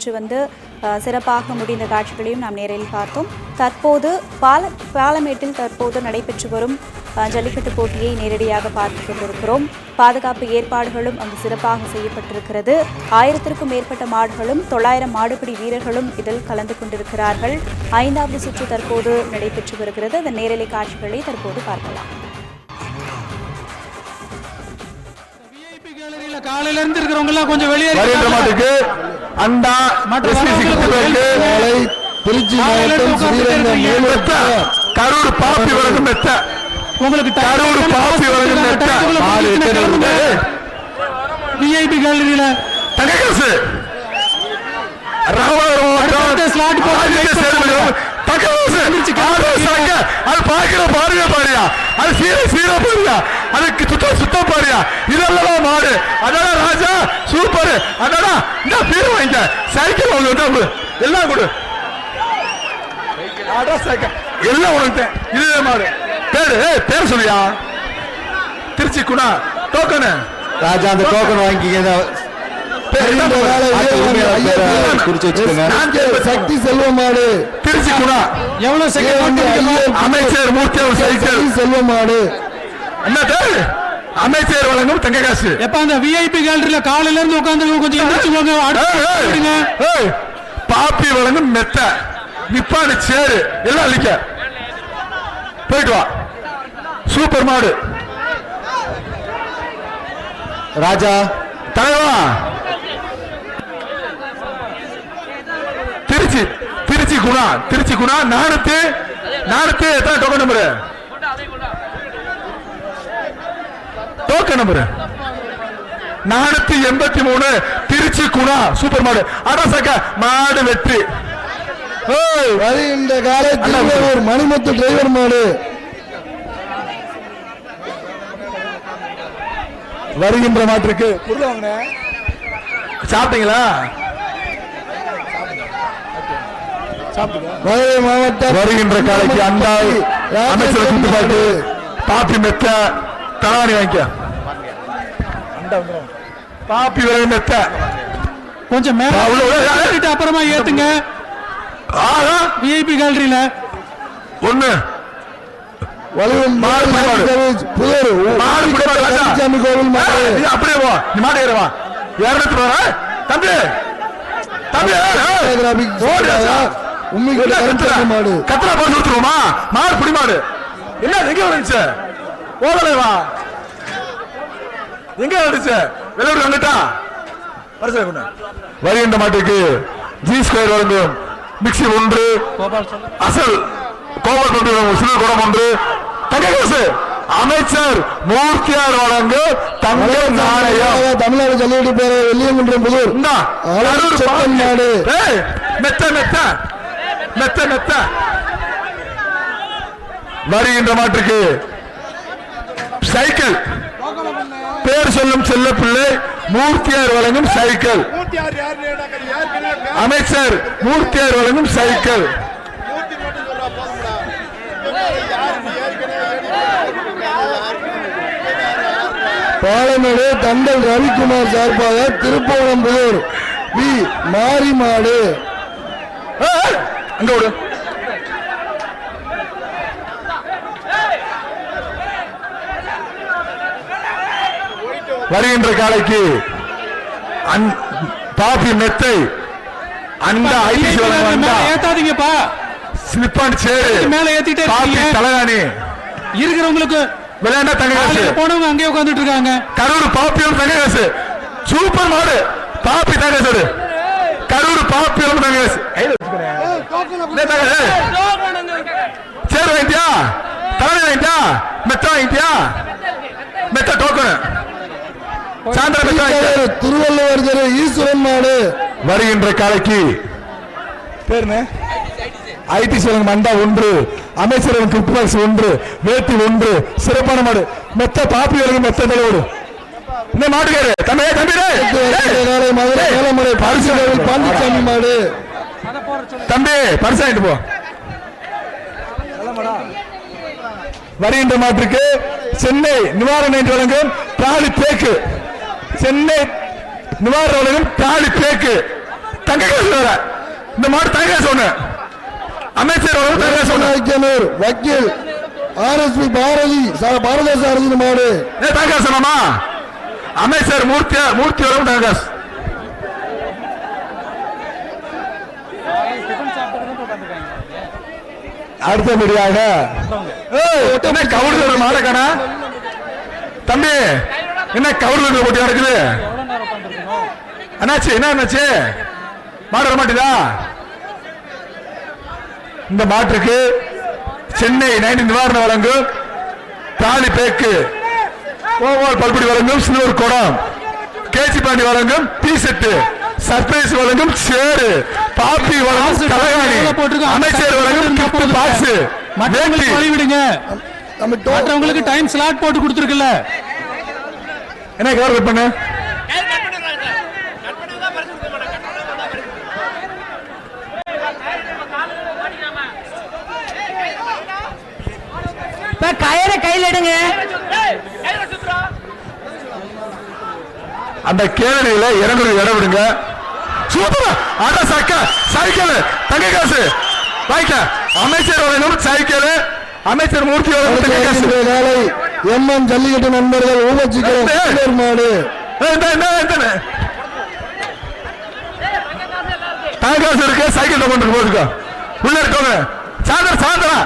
நடைபெற்று வந்து சிறப்பாக முடிந்த காட்சிகளையும் நாம் நேரில் பார்த்தோம். தற்போது பாலமேட்டில் தற்போது நடைபெற்று வரும் ஜல்லிக்கட்டு போட்டியை நேரடியாக பார்த்து கொண்டிருக்கிறோம். பாதுகாப்பு ஏற்பாடுகளும் அங்கு சிறப்பாக செய்யப்பட்டிருக்கிறது. 1000க்கும் மேற்பட்ட மாடுகளும் 900 மாடுபிடி வீரர்களும் இதில் கலந்து கொண்டிருக்கிறார்கள். 5வது சுற்று தற்போது நடைபெற்று வருகிறது. அதன் நேரலை காட்சிகளை தற்போது பார்க்கலாம். காலையில இருந்து இருக்கிறவங்க எல்லாம் கொஞ்சம் வெளியே திருச்சி மாவட்டம் கரூர் பாப்பி வழங்கும் மெத்த உங்களுக்கு கரூர் பாப்பி வழங்கும் மெத்த விஐபி கேலரியில தங்ககாசு அது பாக்குற பாருங்க பாருயா அது சீரா பாருயா அதுக்கு சுத்தம் பாருயா இதெல்லாம் மாடு அதான ராஜா சூப்பர் அதானா இந்த பேர் வாங்கிட்ட சைக்கிள் வாங்க எல்லாம் கொடு எல்லாம் உனக்கு இது மாடு பேர் சொல்லியா திருச்சி குணா டோக்கனு ராஜா அந்த டோக்கன் வாங்கிக்க சக்தி செல்வமாடு திருச்சி குணா எவ்வளவு அமைச்சர் மூர்த்தி செல்வமாடு என்ன அமைச்சர் வழங்கும் தங்க காசு எப்ப அந்த விஐபி கேலரியில காலையில இருந்து உட்கார்ந்து கொஞ்சம் பாப்பி வழங்கும் மெத்த நிப்பாடு சேரு எல்லாம் அழிக்க போயிட்டு வா சூப்பர் மாடு ராஜா தலைவா திருச்சி குணா நானூத்தி எத்தனை token number token number 483 Trichy Guna super மாடு அரசக மாடு வெற்றி வருகின்ற காலத்தில் மணிமுத்து டிரைவர் மாடு வருகின்ற மாட்டிற்கு சாப்பிட்டீங்களா மதுரை மாவட்டம் வருகின்ற காலைக்கு அண்டாய் அமைச்சர் கூட்டுப்பாட்டு பாப்பி மெத்த தலாணி வாங்கிக்க பாப்பி விலை மெத்த கொஞ்சம் மேல அப்புறமா ஏத்துங்க விஐபி கேலரியில ஒண்ணு அப்படியே போ நீ மாடு ஏறுவா 200 ரூபா தம்பி கத்திரா போட்டு நிறுத்துருவோமா மாடு புடி மாடு என்ன எங்க வந்துச்சு போகலைவா எங்க வந்துச்சு வெளியூர் வந்துட்டா வருகின்ற மாட்டுக்கு ஜி ஸ்கொயர் வழங்கும் மிக்சி 1 அசல் கோபால் சிறு குடம் 1 தங்ககாசு அமைச்சர் மூர்த்தியார் வழங்கு தங்க நாணயம் தமிழ்நாடு ஜல்லிக்கட்டு பேர வெள்ளியங்குன்றம் புதூர் நாடு மெத்த வருகின்ற மாற்றுக்கு சைக்கிள் பேர் சொல்லும் செல்ல பிள்ளை மூர்த்தியார் வழங்கும் சைக்கிள் அமைச்சர் மூர்த்தியார் வழங்கும் சைக்கிள் பாலமேடு தண்டல் ரவிக்குமார் சார்பாக திருப்பவனம்புதூர் வி மாரி மாடு அங்க விடு வருகின்ற காலைக்கு பாப்பி மெத்தை அந்த ஐசி ஏத்தாதீங்கப்பா ஸ்லிப்பான் சேரு மேல ஏத்திட்டே பாப்பி தலகாணி இருக்கிறவங்களுக்கு விளையாண்டா தங்ககாசு போனவங்க அங்கேயே உட்கார்ந்துட்டு இருக்காங்க கரூர் பாப்பியோட தங்ககாசு சூப்பர் மாடு பாப்பி தங்ககாசு கரூர் பாப்பியோட தங்ககாசு சேரு வாங்கிட்டியா தலகாணி வாங்கிட்டியா மெத்த வாங்கிட்டியா மெத்த டோக்கன் திருவள்ளுவர் தெரு ஈஸ்வரன் மாடு வருகின்ற காலைக்கு பேருன்னு ஐடி சேலம் மண்டா 1 அமைச்சர் கிரிப்டாக்ஸ் 1 வேட்டி 1 சிறப்பான மாடு மெத்த பாப்பி வரைக்கும் மெத்த தலைவோடு இந்த மாட்டுக்காரு பாண்டிச்சாமி மாடு தம்பி பரிசாயிட்டு போ வருகின்ற மாற்றுக்கு சென்னை நிவாரண வழங்கும் தாலி பேக்கு சென்னை நிவாரண வழங்கும் தாலி பேக்கு தங்க காசு வேற. இந்த மாடு தங்க காசு ஒண்ணு. அமைச்சர் வரும் தங்க காசு ஒண்ணு. நாயக்கனூர் வக்கீல் RSP பாரதி பாரதசாரதி மாடு தங்க காசு சொன்னோமா? அமைச்சர் மூர்த்தி வரும் தங்க காசு. அடுத்தபடியாக என்ன கவுரு மாடக்கானா தம்பி, என்ன கவுரு போட்டி நடக்குது? என்னாச்சு? என்ன என்னாச்சு? மாடு வர மாட்டேதா? இந்த மாட்டுக்கு சென்னை 9 நிவாரணம் வழங்கும் தாலி பேக்கு, ஓவால் பல்புடி வழங்கும் சில்வர் குடம், கேச்சி பாண்டி வழங்கும் டீ செட்டு, சர்ப்ரைஸ் வழங்கும் சேரு, பாப்பி வழங்கும் கலகாணி, அமைச்சர் வழங்கும் கிஃப்ட் பாக்ஸ். மற்றவங்களுக்கு வழிவிடுங்க. மற்றவங்களுக்கு டைம் ஸ்லாட் போட்டு கொடுத்துருக்குல்ல. என்ன கவர் பண்ணு? கயிறை கையில் எடுங்க. அந்த கேரளியில இறங்குற இடம் விடுங்க. சூப்பரா அட சக்க சைக்கிள் தங்க காசு வாய்க்க. அமைச்சர் வழங்கும் சைக்கிள், அமைச்சர் மூர்த்தி வழங்கும் தங்க காசு. நாளை MM ஜல்லிக்கட்டு நண்பர்கள் ஊமச்சிக்கிறோம் மாடு தங்க காசு இருக்கு. சைக்கிள் கொண்டு போதுக்கோ. உள்ள இருக்கவங்க சாயந்தரம் சாயந்தரம்